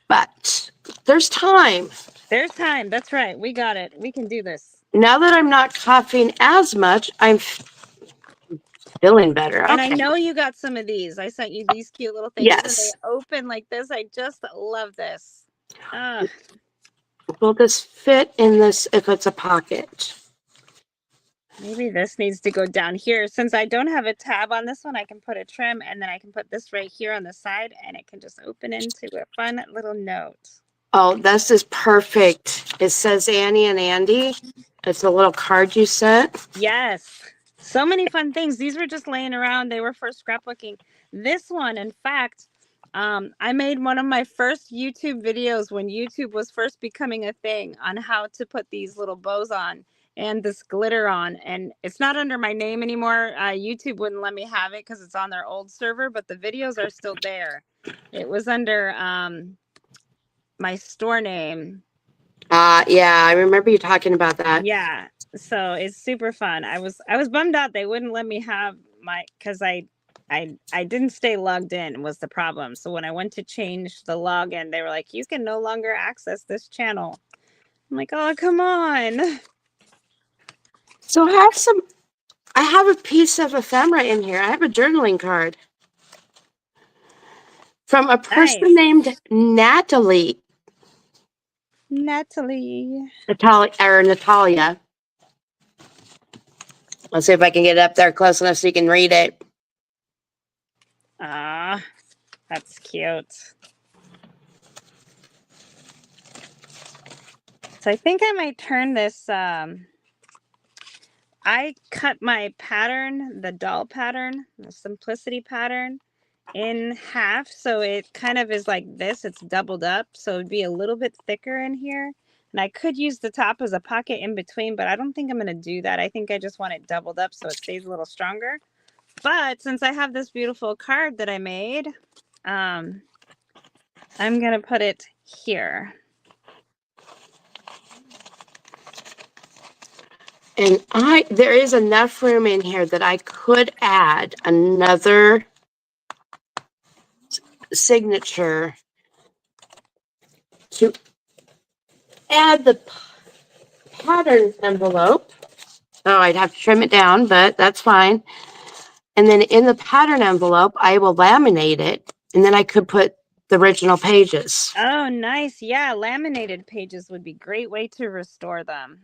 But there's time. There's time. That's right. We got it. We can do this. Now that I'm not coughing as much, I'm feeling better. And I know you got some of these. I sent you these cute little things. Yes. And they open like this. I just love this. Will this fit in this if it's a pocket? Maybe this needs to go down here. Since I don't have a tab on this one, I can put a trim and then I can put this right here on the side and it can just open into a fun little note. Oh, this is perfect. It says Annie and Andy. It's a little card you sent. Yes. So many fun things. These were just laying around. They were for scrapbooking. This one, in fact, I made one of my first YouTube videos when YouTube was first becoming a thing on how to put these little bows on and this glitter on. And it's not under my name anymore. YouTube wouldn't let me have it because it's on their old server, but the videos are still there. It was under my store name. Yeah, I remember you talking about that. Yeah. So it's super fun. I was bummed out they wouldn't let me have my, because I didn't stay logged in was the problem. So when I went to change the login, they were like, you can no longer access this channel. I'm like, oh, come on. So I have a piece of ephemera in here. I have a journaling card from a person Nice. named Natalie. Natalia. Let's see if I can get it up there close enough so you can read it. Ah, that's cute. So I think I might turn this, I cut my pattern, the doll pattern, the simplicity pattern, in half. So it kind of is like this. It's doubled up. So it'd be a little bit thicker in here. And I could use the top as a pocket in between, but I don't think I'm going to do that. I think I just want it doubled up so it stays a little stronger. But since I have this beautiful card that I made, I'm going to put it here. And there is enough room in here that I could add another signature to add the pattern envelope. Oh, I'd have to trim it down, but that's fine. And then in the pattern envelope, I will laminate it, and then I could put the original pages. Oh, nice. Yeah, laminated pages would be a great way to restore them,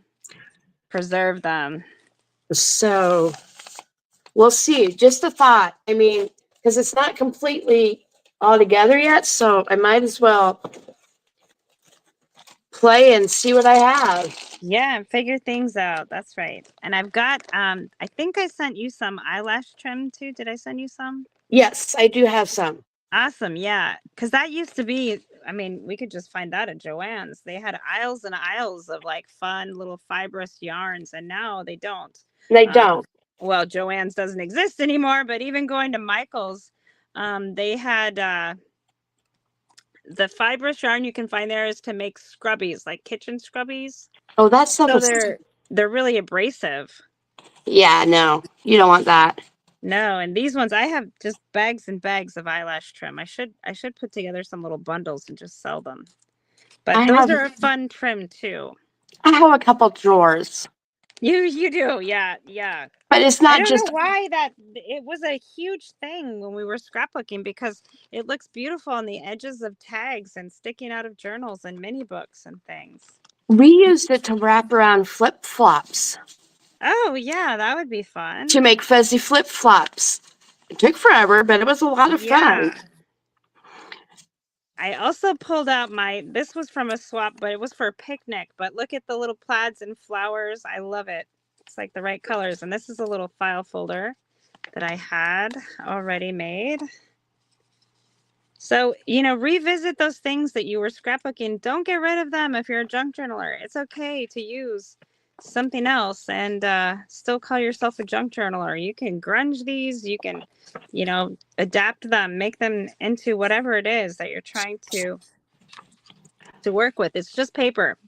preserve them. So we'll see. Just a thought. I mean, because it's not completely all together yet, so I might as well play and see what I have. Yeah, and figure things out. That's right. And I've got, I think I sent you some eyelash trim too. Did I send you some? Yes, I do have some. Awesome. Yeah. Because that used to be, I mean, we could just find that at Joann's. They had aisles and aisles of like fun little fibrous yarns, and now they don't. They don't. Well, Joann's doesn't exist anymore, but even going to Michael's, they had the fibrous yarn you can find there is to make scrubbies, like kitchen scrubbies. Oh, that stuff So was. they're really abrasive. Yeah, no, you don't want that. No, and these ones I have just bags and bags of eyelash trim. I should put together some little bundles and just sell them. But those are a fun trim too. I have a couple drawers. You do, yeah. But it's not I don't just know why it was a huge thing when we were scrapbooking, because it looks beautiful on the edges of tags and sticking out of journals and mini books and things. we used it to wrap around flip flops. Oh yeah, that would be fun. To make fuzzy flip flops. It took forever, but it was a lot of fun. I also pulled out this was from a swap, but it was for a picnic. But look at the little plaids and flowers. I love it. It's like the right colors. And this is a little file folder that I had already made. So, revisit those things that you were scrapbooking. Don't get rid of them if you're a junk journaler. It's okay to use something else and still call yourself a junk journaler. You can grunge these. You can, adapt them, make them into whatever it is that you're trying to work with. It's just paper.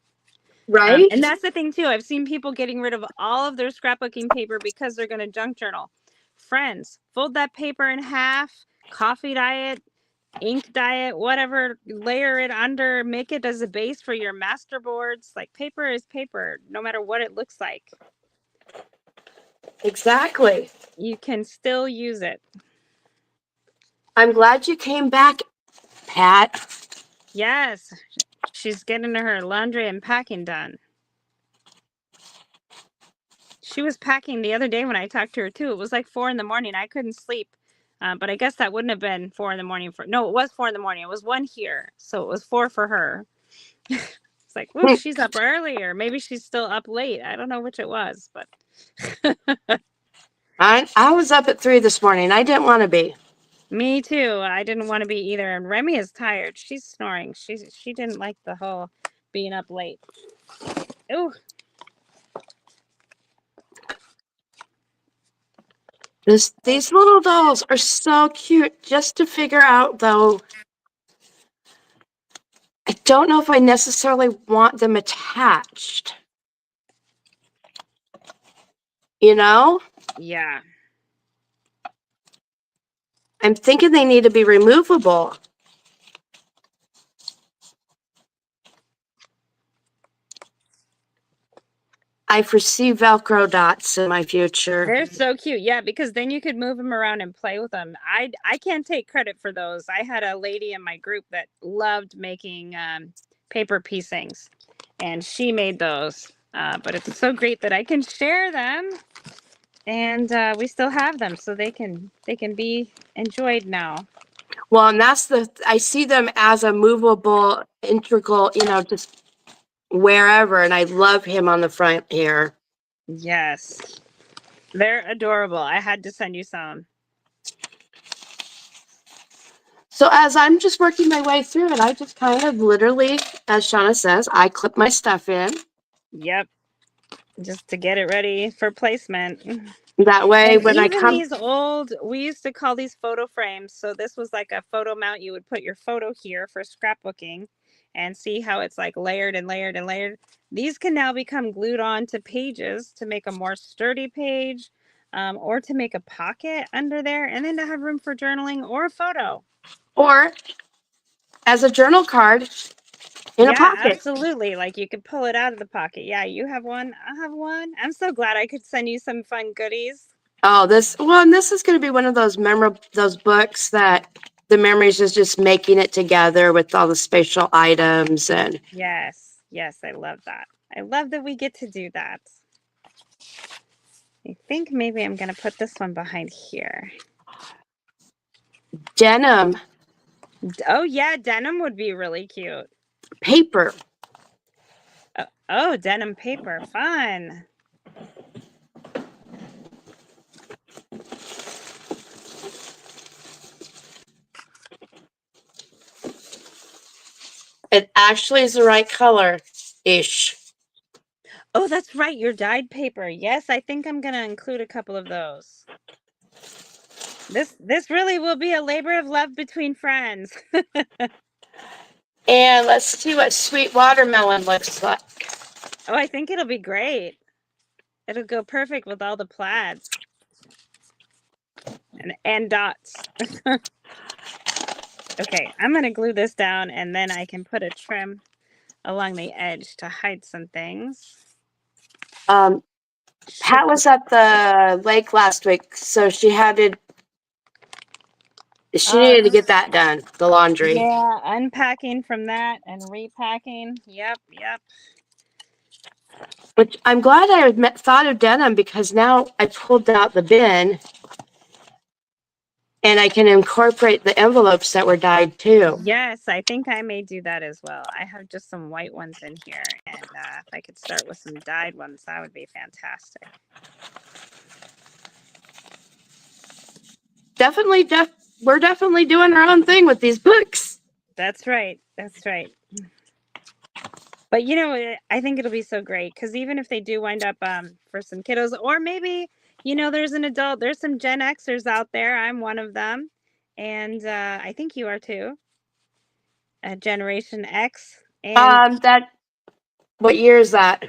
Right? And that's the thing too. I've seen people getting rid of all of their scrapbooking paper because they're going to junk journal. Friends, fold that paper in half, coffee dye it, ink dye it, whatever, layer it under, make it as a base for your master boards. Like, paper is paper, no matter what it looks like. Exactly. You can still use it. I'm glad you came back, Pat. Yes, she's getting her laundry and packing done. She was packing the other day when I talked to her too. It was like 4 a.m. I couldn't sleep. But I guess that wouldn't have been 4 a.m. No, it was 4 a.m. It was 1 here. So it was 4 for her. It's like, whoa, she's up early, or maybe she's still up late. I don't know which it was, but I was up at 3 this morning. I didn't want to be. me too. I didn't want to be either. And Remy is tired. She's snoring. She didn't like the whole being up late. Ooh. These little dolls are so cute. Just to figure out, though, I don't know if I necessarily want them attached. You know? Yeah. I'm thinking they need to be removable. I foresee Velcro dots in my future. They're so cute. Yeah, because then you could move them around and play with them. I can't take credit for those. I had a lady in my group that loved making paper piecings, and she made those. But it's so great that I can share them, and we still have them, so they can be enjoyed now. Well, and I see them as a movable, integral, just wherever. And I love him on the front here. Yes. They're adorable. I had to send you some. So as I'm just working my way through it, I just kind of literally, as Shauna says, I clip my stuff in. Yep. Just to get it ready for placement. That way, And when I even come, these old, we used to call these photo frames. So this was like a photo mount. You would put your photo here for scrapbooking, and see how it's like layered and layered and layered. These can now become glued on to pages to make a more sturdy page, or to make a pocket under there, and then to have room for journaling or a photo. or as a journal card in a Yeah, pocket. absolutely. Like you could pull it out of the pocket. Yeah, you have one. I have one. I'm so glad I could send you some fun goodies. Oh, and this is going to be one of those those books that the memories is just making it together with all the spatial items. And Yes, yes, I love that. I love that we get to do that. I think maybe I'm going to put this one behind here. denim Oh, yeah, denim would be really cute. paper. Oh, denim paper. Fun. It actually is the right color-ish. Oh, that's right. Your dyed paper. Yes, I think I'm going to include a couple of those. This really will be a labor of love between friends. And let's see what sweet watermelon looks like. Oh, I think it'll be great. It'll go perfect with all the plaids and dots. Okay, I'm going to glue this down, and then I can put a trim along the edge to hide some things. Pat was at the lake last week, so she needed to get that done, the laundry. Yeah, unpacking from that and repacking. Yep. Which I'm glad I thought of denim, because now I pulled out the bin and I can incorporate the envelopes that were dyed too. Yes, I think I may do that as well. I have just some white ones in here, and if I could start with some dyed ones, that would be fantastic. We're definitely doing our own thing with these books. That's right. But I think it'll be so great, because even if they do wind up for some kiddos, or maybe there's an adult, there's some Gen Xers out there. I'm one of them, and I think you are too. Generation X, and What year is that?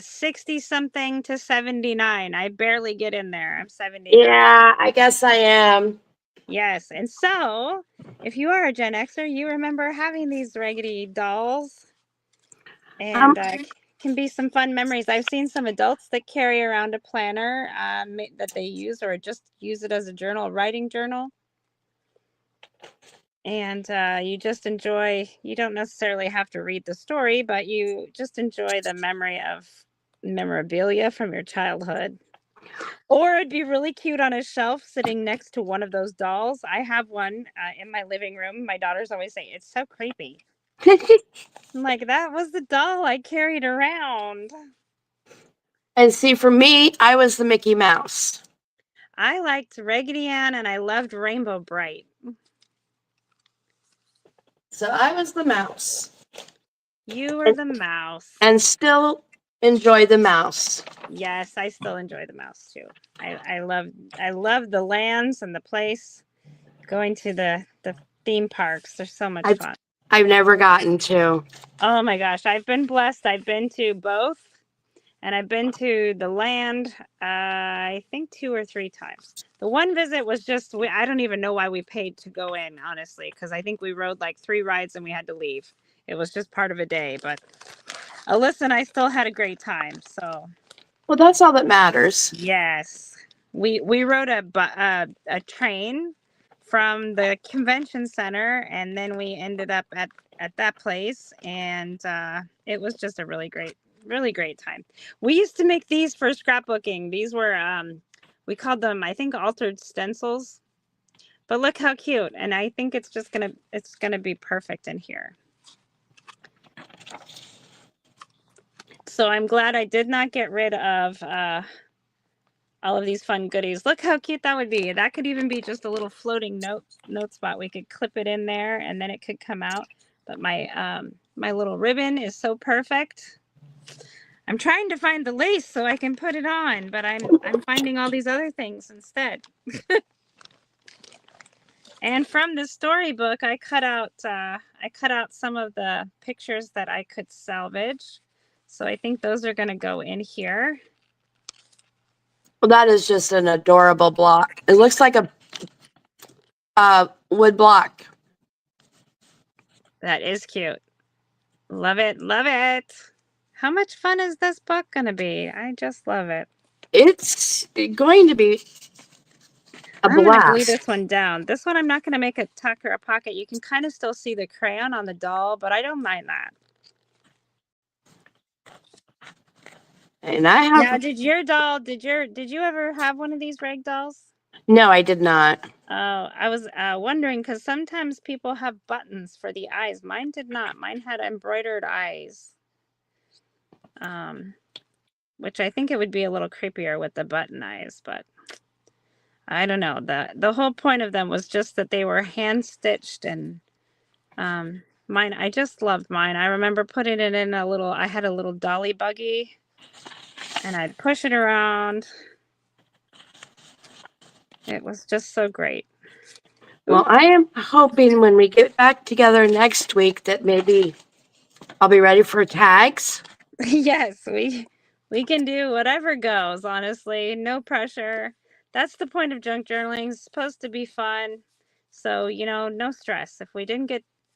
60 something to 79. I barely get in there. I'm 79. Yeah, I guess I am. Yes, and so if you are a Gen Xer, you remember having these raggedy dolls, and can be some fun memories. I've seen some adults that carry around a planner that they use, or just use it as a journal, a writing journal. And you just enjoy, you don't necessarily have to read the story, but you just enjoy the memory of memorabilia from your childhood. Or it'd be really cute on a shelf sitting next to one of those dolls. I have one in my living room. My daughters always say, it's so creepy. I'm like, that was the doll I carried around. And see, for me, I was the Mickey Mouse. I liked Raggedy Ann and I loved Rainbow Bright. So I was the mouse. You were the mouse. And still enjoy the mouse. Yes, I still enjoy the mouse too. I love the lands and the place. Going to the theme parks. They're so much fun. I've never gotten to. Oh my gosh, I've been blessed. I've been to both. And I've been to the land, I think 2 or 3 times. The one visit was just, I don't even know why we paid to go in, honestly, because I think we rode like 3 rides and we had to leave. It was just part of a day, but Alyssa and I still had a great time. So, well, that's all that matters. Yes, we rode a train from the convention center, and then we ended up at that place, and it was just a really great time. We used to make these for scrapbooking. These were we called them, I think, altered stencils. But look how cute. And I think it's gonna be perfect in here. So I'm glad I did not get rid of all of these fun goodies. Look how cute that would be. That could even be just a little floating note spot. We could clip it in there and then it could come out. But my my little ribbon is so perfect. I'm trying to find the lace so I can put it on, but I'm finding all these other things instead. And from the storybook, I cut out some of the pictures that I could salvage. So I think those are going to go in here. Well, that is just an adorable block. It looks like a wood block. That is cute. Love it. Love it. How much fun is this book going to be? I just love it. It's going to be I'm going to glue this one down. This one I'm not going to make a tuck or a pocket. You can kind of still see the crayon on the doll, but I don't mind that. And I have. Now, did you ever have one of these rag dolls? No, I did not. Oh, I was wondering because sometimes people have buttons for the eyes. Mine did not. Mine had embroidered eyes. Which I think it would be a little creepier with the button eyes, but I don't know. The whole point of them was just that they were hand stitched, and mine, I just loved mine. I remember putting it in I had a little dolly buggy and I'd push it around. It was just so great. Well, I am hoping when we get back together next week that maybe I'll be ready for tags. Yes, we can do whatever goes, honestly. No pressure. That's the point of junk journaling. It's supposed to be fun. So, no stress.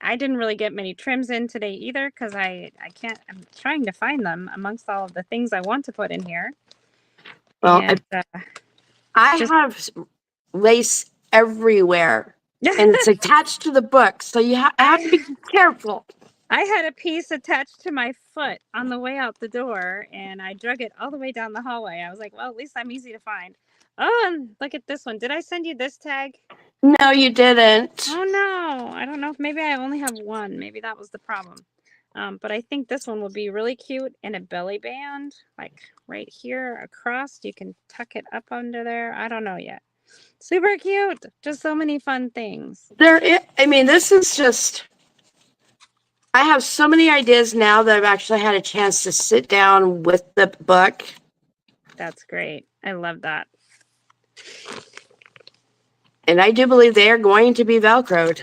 I didn't really get many trims in today either because I'm trying to find them amongst all of the things I want to put in here. Well, and, I have lace everywhere and it's attached to the book. So you have to be careful. I had a piece attached to my foot on the way out the door and I drug it all the way down the hallway. I was like, well, at least I'm easy to find. Oh, and look at this one. Did I send you this tag? No, you didn't. Oh, no. I don't know if maybe I only have one. Maybe that was the problem. But I think this one will be really cute in a belly band, like right here across. You can tuck it up under there. I don't know yet. Super cute. Just so many fun things. This is just... I have so many ideas now that I've actually had a chance to sit down with the book. That's great. I love that. And I do believe they are going to be Velcroed.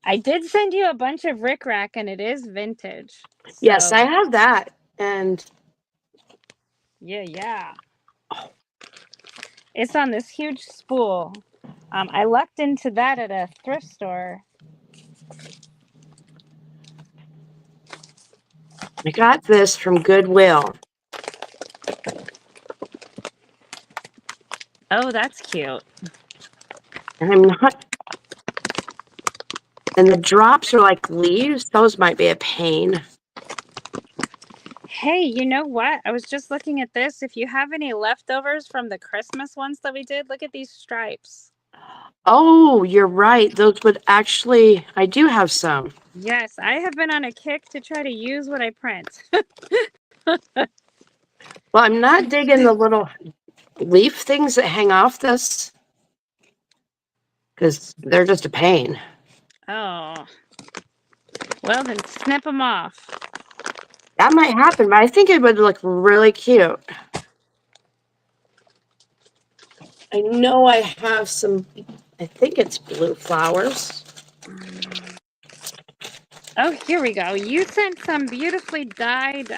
I did send you a bunch of rickrack and it is vintage. So. Yes, I have that. And yeah. It's on this huge spool. I lucked into that at a thrift store. I got this from Goodwill. Oh, that's cute. And and the drops are like leaves. Those might be a pain. Hey, you know what? I was just looking at this. If you have any leftovers from the Christmas ones that we did, look at these stripes. Oh, you're right. Those would actually, I do have some. Yes, I have been on a kick to try to use what I print. Well, I'm not digging the little leaf things that hang off this because they're just a pain. Oh, well then snip them off. That might happen, but I think it would look really cute. I know I have some, I think it's blue flowers. Oh, here we go. You sent some beautifully dyed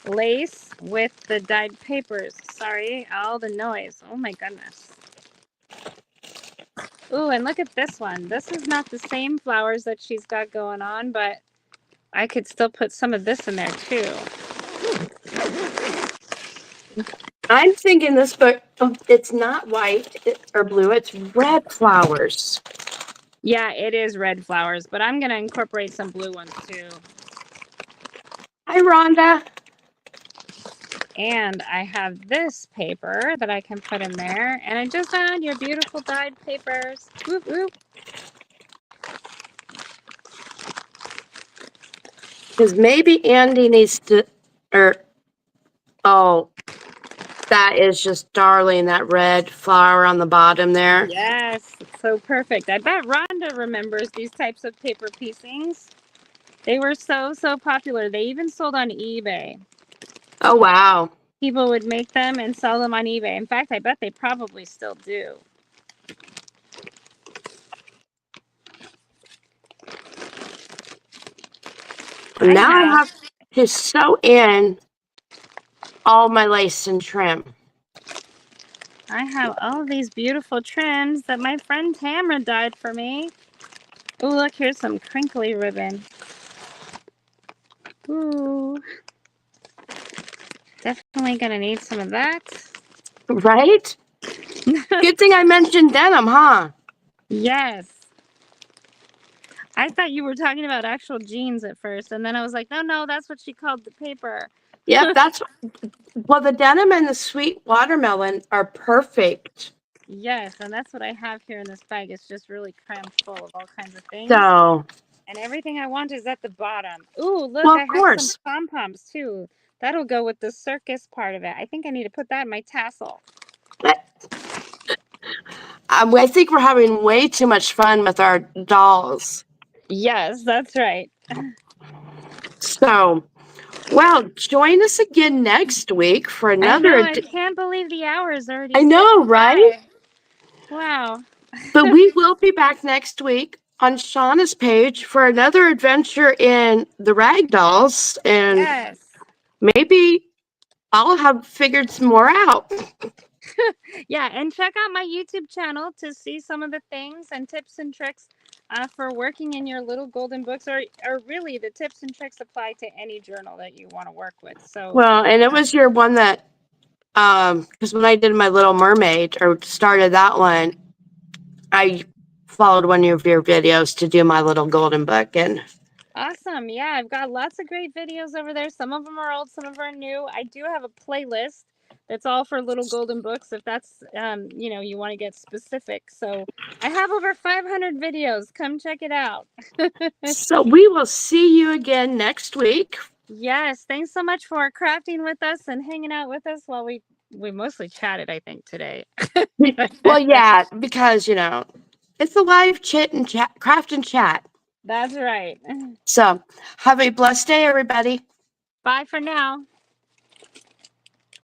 lace with the dyed papers. Sorry, all the noise. Oh my goodness. Ooh, and look at this one. This is not the same flowers that she's got going on, but I could still put some of this in there too. I'm thinking this book, it's not white or blue, it's red flowers. Yeah, it is red flowers, but I'm going to incorporate some blue ones too. Hi, Rhonda. And I have this paper that I can put in there. And I just found your beautiful dyed papers. Whoop, whoop. Because maybe Andy needs to, oh, that is just darling, that red flower on the bottom there. Yes, it's so perfect. I bet Rhonda remembers these types of paper piecings. They were so popular. They even sold on eBay. Oh, wow. People would make them and sell them on eBay. In fact, I bet they probably still do. Now I have to sew in all my lace and trim. I have all these beautiful trims that my friend Tamara dyed for me. Oh, look, here's some crinkly ribbon. Ooh. Definitely gonna need some of that. Right? Good thing I mentioned denim, huh? Yes. I thought you were talking about actual jeans at first, and then I was like, no, that's what she called the paper. Yep, that's, well, the denim and the sweet watermelon are perfect. Yes, and that's what I have here in this bag. It's just really crammed full of all kinds of things. So, and everything I want is at the bottom. Ooh, look, well, I of have course. some pom-poms too. That'll go with the circus part of it. I think I need to put that in my tassel. I think we're having way too much fun with our dolls. Yes, that's right. So, well, join us again next week for another. I can't believe the hour is already. I know, right? Wow. But we will be back next week on Shauna's page for another adventure in the rag dolls, and Yes. maybe I'll have figured some more out. Yeah, and check out my YouTube channel to see some of the things and tips and tricks for working in your little golden books, or really the tips and tricks apply to any journal that you want to work with. So Well, and it was your one that, because when I did my Little Mermaid or started that one, I followed one of your videos to do my little golden book. And awesome. Yeah, I've got lots of great videos over there. Some of them are old, some of them are new. I do have a playlist that's all for little golden books if that's you want to get specific. So I have over 500 videos. Come check it out. so we will see you again next week. Yes, thanks so much for crafting with us and hanging out with us while we mostly chatted, I think, today. Well, yeah, because it's a live chit and chat, craft and chat. That's right. So have a blessed day, everybody. Bye for now.